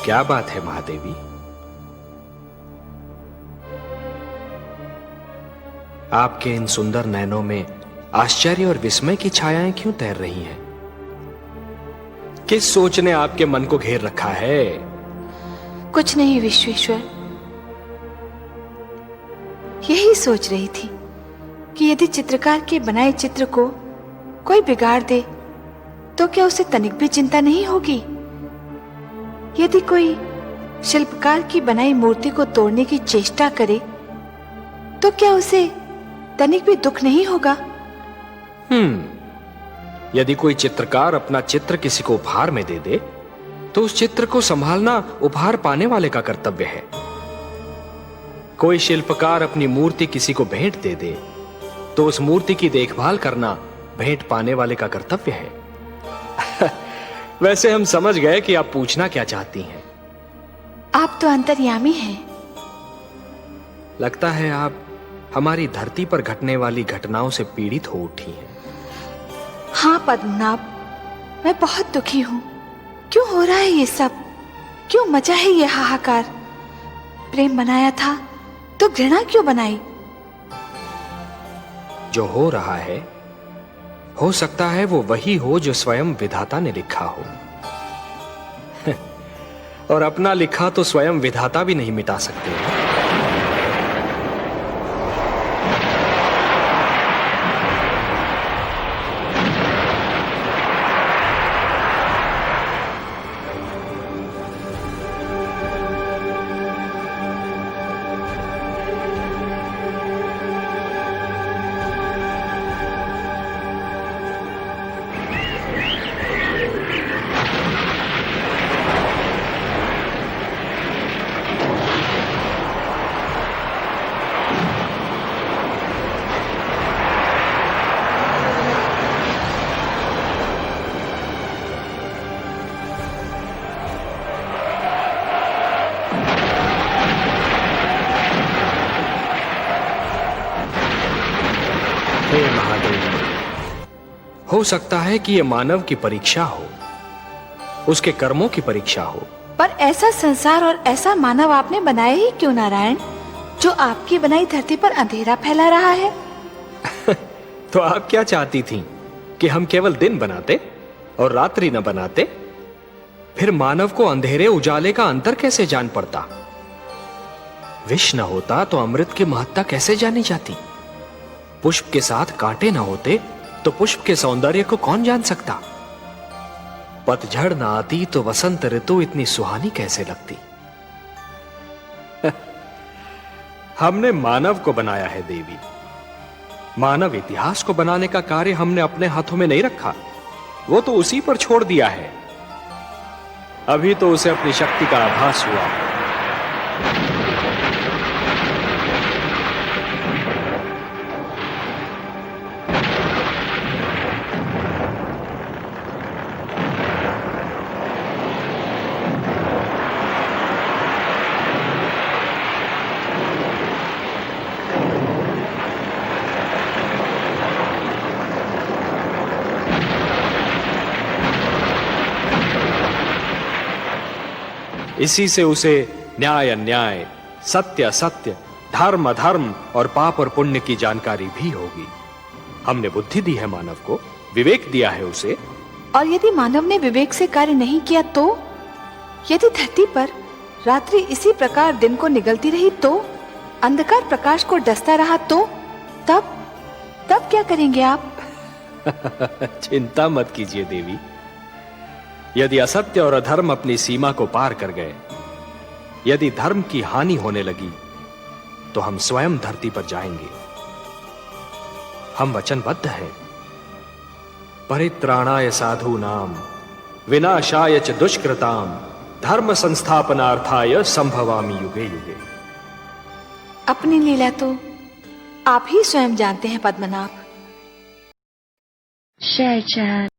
क्या बात है महादेवी? आपके इन सुंदर नैनों में आश्चर्य और विस्मय की छायाएं क्यों तैर रही हैं? किस सोच ने आपके मन को घेर रखा है? कुछ नहीं विश्वेश्वर, यही सोच रही थी कि यदि चित्रकार के बनाए चित्र को कोई बिगाड़ दे तो क्या उसे तनिक भी चिंता नहीं होगी? यदि कोई शिल्पकार की बनाई मूर्ति को तोड़ने की चेष्टा करे तो क्या उसे तनिक भी दुख नहीं होगा? यदि कोई चित्रकार अपना चित्र किसी को उपहार में दे दे तो उस चित्र को संभालना उपहार पाने वाले का कर्तव्य है। कोई शिल्पकार अपनी मूर्ति किसी को भेंट दे दे तो उस मूर्ति की देखभाल करना भेंट पाने वाले का कर्तव्य है। वैसे हम समझ गए कि आप पूछना क्या चाहती हैं। आप तो अंतर्यामी हैं। लगता है आप हमारी धरती पर घटने वाली घटनाओं से पीड़ित हो उठी हैं। हाँ पद्मनाभ, मैं बहुत दुखी हूँ। क्यों हो रहा है ये सब? क्यों मचा है ये हाहाकार? प्रेम बनाया था तो घृणा क्यों बनाई? जो हो रहा है हो सकता है वो वही हो जो स्वयं विधाता ने लिखा हो। और अपना लिखा तो स्वयं विधाता भी नहीं मिटा सकते। हे महादेव, हो सकता है कि यह मानव की परीक्षा हो, उसके कर्मों की परीक्षा हो। पर ऐसा संसार और ऐसा मानव आपने बनाया ही क्यों नारायण, जो आपकी बनाई धरती पर अंधेरा फैला रहा है? तो आप क्या चाहती थीं कि हम केवल दिन बनाते और रात्रि न बनाते? फिर मानव को अंधेरे उजाले का अंतर कैसे जान पड़ता? विष न होता तो अमृत की महत्ता कैसे जानी जाती? पुष्प के साथ कांटे न होते तो पुष्प के सौंदर्य को कौन जान सकता? पतझड़ न आती तो वसंत ऋतु इतनी सुहानी कैसे लगती? हमने मानव को बनाया है देवी। मानव इतिहास को बनाने का कार्य हमने अपने हाथों में नहीं रखा, वो तो उसी पर छोड़ दिया है। अभी तो उसे अपनी शक्ति का आभास हुआ। इसी से उसे न्याय अन्याय, सत्य असत्य, धर्म अधर्म और पाप और पुण्य की जानकारी भी होगी। हमने बुद्धि दी है मानव को, विवेक दिया है उसे। और यदि मानव ने विवेक से कार्य नहीं किया तो? यदि धरती पर रात्रि इसी प्रकार दिन को निगलती रही तो? अंधकार प्रकाश को डसता रहा तो? तब क्या करेंगे आप? चिंता मत कीजिए देवी। यदि असत्य और अधर्म अपनी सीमा को पार कर गए, यदि धर्म की हानि होने लगी, तो हम स्वयं धरती पर जाएंगे। हम वचनबद्ध हैं। परित्राणाय साधूनाम विनाशाय च दुष्कृताम धर्म संस्थापनार्थाय संभवामि युगे युगे। अपनी लीला तो आप ही स्वयं जानते हैं पद्मनाभ। Share chat.